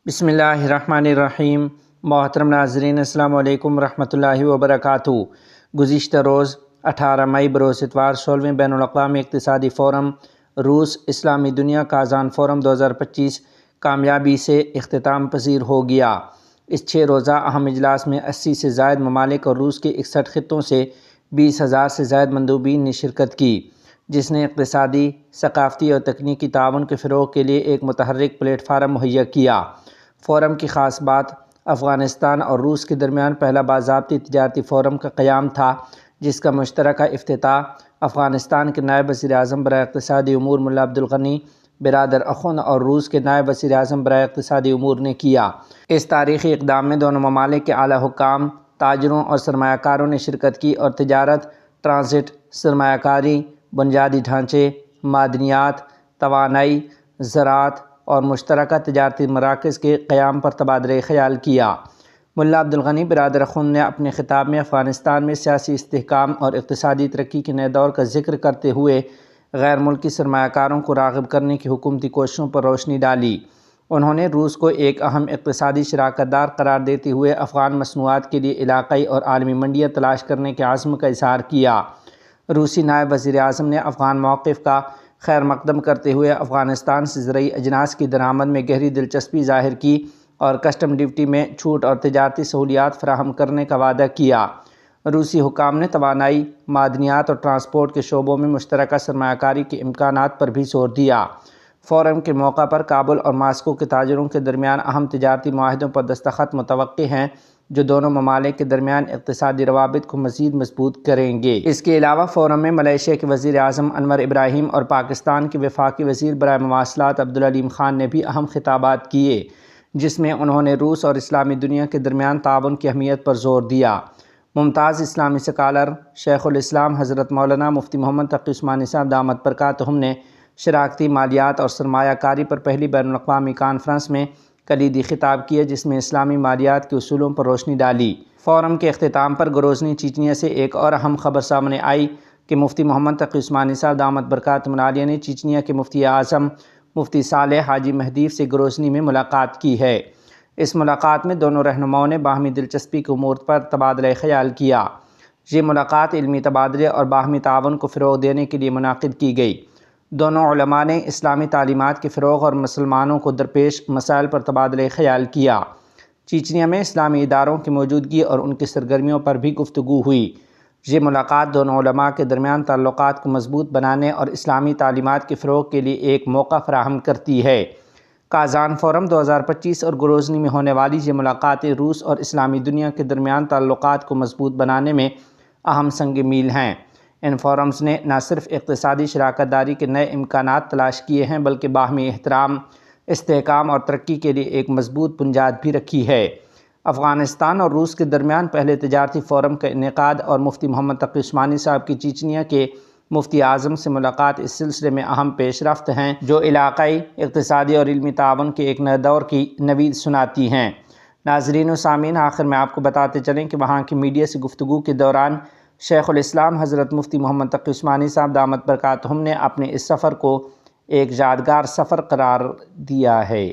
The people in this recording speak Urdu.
بسم اللہ الرحمن الرحیم۔ محترم ناظرین، السلام علیکم ورحمۃ اللہ وبرکاتہ۔ گزشتہ روز 18 مئی بروز اتوار 16ویں بین الاقوامی اقتصادی فورم روس اسلامی دنیا کازان فورم 2025 کامیابی سے اختتام پذیر ہو گیا۔ اس 6 روزہ اہم اجلاس میں 80 سے زائد ممالک اور روس کے 61 خطوں سے 20,000 سے زائد مندوبین نے شرکت کی، جس نے اقتصادی، ثقافتی اور تکنیکی تعاون کے فروغ کے لیے ایک متحرک پلیٹ فارم مہیا کیا۔ فورم کی خاص بات افغانستان اور روس کے درمیان پہلا باضابطی تجارتی فورم کا قیام تھا، جس کا مشترکہ افتتاح افغانستان کے نائب وزیر اعظم برائے اقتصادی امور ملا عبدالغنی برادر اخن اور روس کے نائب وزیر اعظم برائے اقتصادی امور نے کیا۔ اس تاریخی اقدام میں دونوں ممالک کے اعلیٰ حکام، تاجروں اور سرمایہ کاروں نے شرکت کی اور تجارت، ٹرانزٹ، سرمایہ کاری، بنیادی ڈھانچے، معدنیات، توانائی، زراعت اور مشترکہ تجارتی مراکز کے قیام پر تبادلہ خیال کیا۔ ملا عبدالغنی برادر اخن نے اپنے خطاب میں افغانستان میں سیاسی استحکام اور اقتصادی ترقی کے نئے دور کا ذکر کرتے ہوئے غیر ملکی سرمایہ کاروں کو راغب کرنے کی حکومتی کوششوں پر روشنی ڈالی۔ انہوں نے روس کو ایک اہم اقتصادی شراکت دار قرار دیتے ہوئے افغان مصنوعات کے لیے علاقائی اور عالمی منڈیاں تلاش کرنے کے عزم کا اظہار کیا۔ روسی نائب وزیر اعظم نے افغان موقف کا خیر مقدم کرتے ہوئے افغانستان سے زرعی اجناس کی درآمد میں گہری دلچسپی ظاہر کی اور کسٹم ڈیوٹی میں چھوٹ اور تجارتی سہولیات فراہم کرنے کا وعدہ کیا۔ روسی حکام نے توانائی، معدنیات اور ٹرانسپورٹ کے شعبوں میں مشترکہ سرمایہ کاری کے امکانات پر بھی زور دیا۔ فورم کے موقع پر کابل اور ماسکو کے تاجروں کے درمیان اہم تجارتی معاہدوں پر دستخط متوقع ہیں، جو دونوں ممالک کے درمیان اقتصادی روابط کو مزید مضبوط کریں گے۔ اس کے علاوہ فورم میں ملائیشیا کے وزیر اعظم انور ابراہیم اور پاکستان کے وفاقی وزیر برائے مواصلات عبدالعلیم خان نے بھی اہم خطابات کیے، جس میں انہوں نے روس اور اسلامی دنیا کے درمیان تعاون کی اہمیت پر زور دیا۔ ممتاز اسلامی سکالر شیخ الاسلام حضرت مولانا مفتی محمد تقی عثمانی صاحب دامت برکاتہم نے شراکتی مالیات اور سرمایہ کاری پر پہلی بین الاقوامی کانفرنس میں کلیدی خطاب کیا، جس میں اسلامی مالیات کے اصولوں پر روشنی ڈالی۔ فورم کے اختتام پر گروزنی چیچنیا سے ایک اور اہم خبر سامنے آئی کہ مفتی محمد تقی عثمانی صاحب دامت برکاتہم العالیہ نے چیچنیا کے مفتی اعظم مفتی صالح حاجی مہدیف سے گروزنی میں ملاقات کی ہے۔ اس ملاقات میں دونوں رہنماؤں نے باہمی دلچسپی کے امور پر تبادلہ خیال کیا۔ یہ ملاقات علمی تبادلے اور باہمی تعاون کو فروغ دینے کے لیے منعقد کی گئی۔ دونوں علماء نے اسلامی تعلیمات کے فروغ اور مسلمانوں کو درپیش مسائل پر تبادلہ خیال کیا۔ چیچنیا میں اسلامی اداروں کی موجودگی اور ان کی سرگرمیوں پر بھی گفتگو ہوئی۔ یہ ملاقات دونوں علماء کے درمیان تعلقات کو مضبوط بنانے اور اسلامی تعلیمات کے فروغ کے لیے ایک موقع فراہم کرتی ہے۔ کازان فورم 2025 اور گروزنی میں ہونے والی یہ ملاقاتیں روس اور اسلامی دنیا کے درمیان تعلقات کو مضبوط بنانے میں اہم سنگ میل ہیں۔ ان فورمز نے نہ صرف اقتصادی شراکت داری کے نئے امکانات تلاش کیے ہیں، بلکہ باہمی احترام، استحکام اور ترقی کے لیے ایک مضبوط بنیاد بھی رکھی ہے۔ افغانستان اور روس کے درمیان پہلے تجارتی فورم کا انعقاد اور مفتی محمد تقی عثمانی صاحب کی چیچنیا کے مفتی اعظم سے ملاقات اس سلسلے میں اہم پیش رفت ہیں، جو علاقائی، اقتصادی اور علمی تعاون کے ایک نئے دور کی نوید سناتی ہیں۔ ناظرین و سامعین، آخر میں آپ کو بتاتے چلیں کہ وہاں کی میڈیا سے گفتگو کے دوران شیخ الاسلام حضرت مفتی محمد تقی عثمانی صاحب دامت برکاتہم نے اپنے اس سفر کو ایک یادگار سفر قرار دیا ہے۔